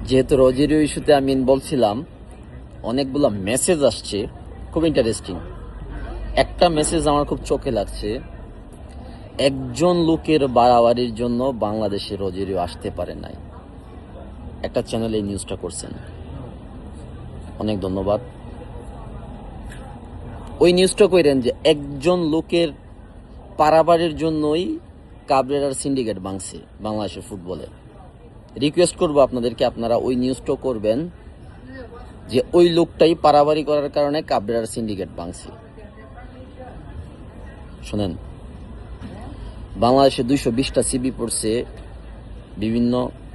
যেহেতু রোজেরিও ইস্যুতে আমি বলছিলাম, অনেকগুলো মেসেজ আসছে, খুব ইন্টারেস্টিং। একটা মেসেজ আমার খুব চোখে লাগছে। একজন লোকের বাড়াবাড়ির জন্য বাংলাদেশে রোজেরিও আসতে পারে নাই। একটা চ্যানেল এই নিউজটা করছেন, অনেক ধন্যবাদ। ওই নিউজটা কইরেন যে একজন লোকের পারাবারের জন্যই কাবরেরার সিন্ডিকেট ভাঙছে বাংলাদেশের ফুটবলে। রিকোয়েস্ট করবো আপনাদেরকে, আপনারা ওই নিউজটা করবেন যে ওই লোকটাই পারাবারি করার কারণে কাবরেরার সিন্ডিকেট ভাঙছে। শোনেন, বাংলাদেশে 220টা সিবি পড়ছে বিভিন্ন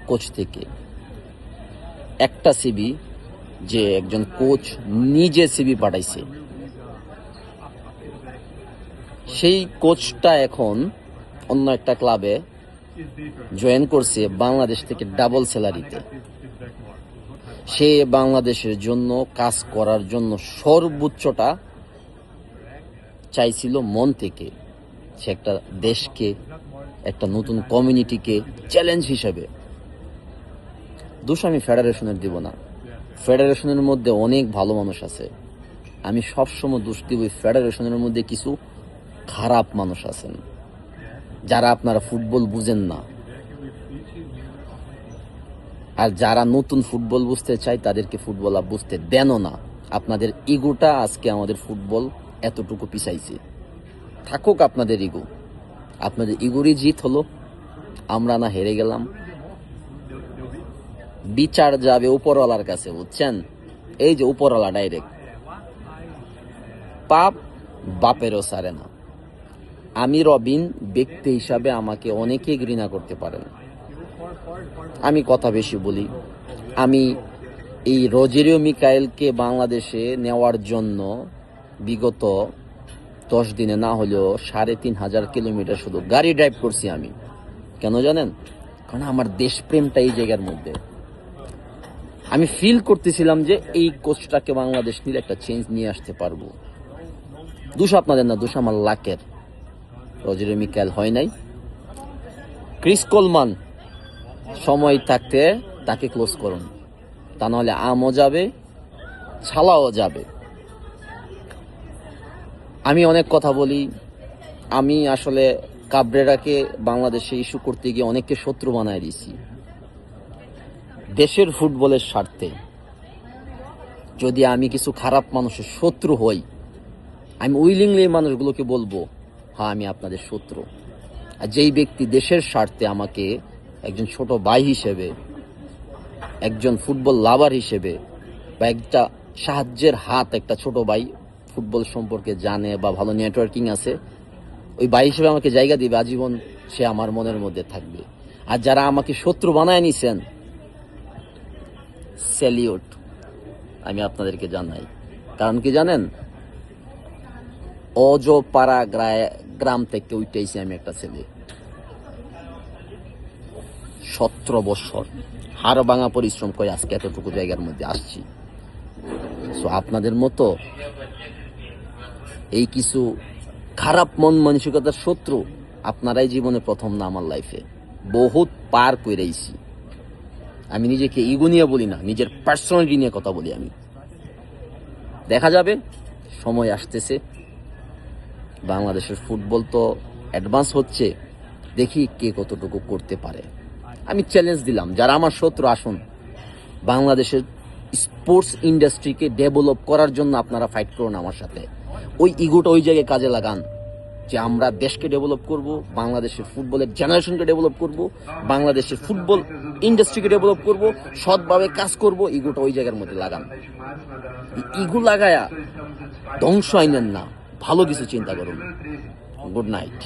কোচ থেকে। একটা সিবি যে একজন কোচ নিজে সিবি পাঠাইছে, সেই কোচটা এখন অন্য একটা ক্লাবে জয়েন করছে বাংলাদেশ থেকে ডাবল স্যালারিতে। সে বাংলাদেশের জন্য কাজ করার জন্য সর্বোচ্চটা চাইছিল মন থেকে। সে একটা দেশকে, একটা নতুন কমিউনিটিকে চ্যালেঞ্জ হিসেবে। দোষ আমি ফেডারেশনের দিব না, ফেডারেশনের মধ্যে অনেক ভালো মানুষ আছে। আমি সবসময় দোষ দিব ফেডারেশনের মধ্যে কিছু খারাপ মানুষ আছেন, যারা আপনারা ফুটবল বুঝেন না। আর যারা নতুন ফুটবল বুঝতে চায় তাদেরকে ফুটবল বুঝতে দেনও না। আপনাদের ইগোটা আজকে আমাদের ফুটবল এতটুকু পিছাইছে। থাকুক আপনাদের ইগো, আপনাদের ইগোরই জিত হলো, আমরা না হেরে গেলাম। বিচার যাবে উপরওয়ালার কাছে, বুঝছেন? এই যে উপরওয়ালা ডাইরেক্ট, পাপ বাপেরও সারে না। আমি রবিন ব্যক্তি হিসাবে আমাকে অনেকে ঘৃণা করতে পারেন, আমি কথা বেশি বলি। আমি এই রোজেরিও মিকাইলকে বাংলাদেশে নেওয়ার জন্য বিগত 10 দিনে না হলেও 3,500 কিলোমিটার শুধু গাড়ি ড্রাইভ করছি আমি। কেন জানেন? কারণ আমার দেশপ্রেমটা এই জায়গার মধ্যে। আমি ফিল করতেছিলাম যে এই কোচটাকে বাংলাদেশ নিয়ে একটা চেঞ্জ নিয়ে আসতে পারবো। দোষ আপনাদের না, দোষ আমার লাকের। রোজেরিও মিকাইল হয় নাই। ক্রিস কোলমান সময় থাকতে তাকে ক্লোজ করুন, তা নাহলে আমও যাবে, ছালাও যাবে। আমি অনেক কথা বলি। আমি আসলে কাবরেরাকে বাংলাদেশে ইস্যু করতে গিয়ে অনেককে শত্রু বানায় দিয়েছি। দেশের ফুটবলের স্বার্থে যদি আমি কিছু খারাপ মানুষের শত্রু হই, আমি উইলিংলি এই মানুষগুলোকে বলবো, হ্যাঁ আমি আপনাদের শত্রু। আর যেই ব্যক্তি দেশের স্বার্থে আমাকে একজন ছোট ভাই হিসেবে, একজন ফুটবল লাভার হিসেবে, বা একটা সাহায্যের হাত, একটা ছোট ভাই ফুটবল সম্পর্কে জানে বা ভালো নেটওয়ার্কিং আছে, ওই ভাই হিসেবে আমাকে জায়গা দিবে আজীবন, সে আমার মনের মধ্যে থাকবে। আর যারা আমাকে শত্রু বানায় নিছেন, স্যালিউট আমি আপনাদেরকে জানাই। কারণ কি জানেন? অজপাড়া গ্রাম থেকে উঠেছি আমি একটা ছেলে, 17 বছর হাড় ভাঙা পরিশ্রম করে আজকে এতটুকু জায়গার মধ্যে আসছি। সো আপনাদের মতো এই কিছু খারাপ মন মানসিকতার শত্রু আপনারাই জীবনে প্রথম না। আমার লাইফে বহুত পার করেছি। আমি নিজেকে ইগো নিয়ে বলি না, নিজের পার্সোনালিটি নিয়ে কথা বলি আমি। দেখা যাবে, সময় আসতেছে। বাংলাদেশের ফুটবল তো অ্যাডভান্স হচ্ছে, দেখি কে কতটুকু করতে পারে। আমি চ্যালেঞ্জ দিলাম, যারা আমার শত্রু আসুন, বাংলাদেশের স্পোর্টস ইন্ডাস্ট্রিকে ডেভেলপ করার জন্য আপনারা ফাইট করুন আমার সাথে। ওই ইগোটা ওই জায়গায় কাজে লাগান যে আমরা দেশকে ডেভেলপ করব, বাংলাদেশের ফুটবলের জেনারেশনকে ডেভেলপ করব, বাংলাদেশের ফুটবল ইন্ডাস্ট্রিকে ডেভেলপ করব, সৎভাবে কাজ করব। ইগোটা ওই জায়গার মধ্যে লাগান। ইগো লাগায়া ধ্বংস আইনেন না, ভালো কিছু চিন্তা করুন। Good night.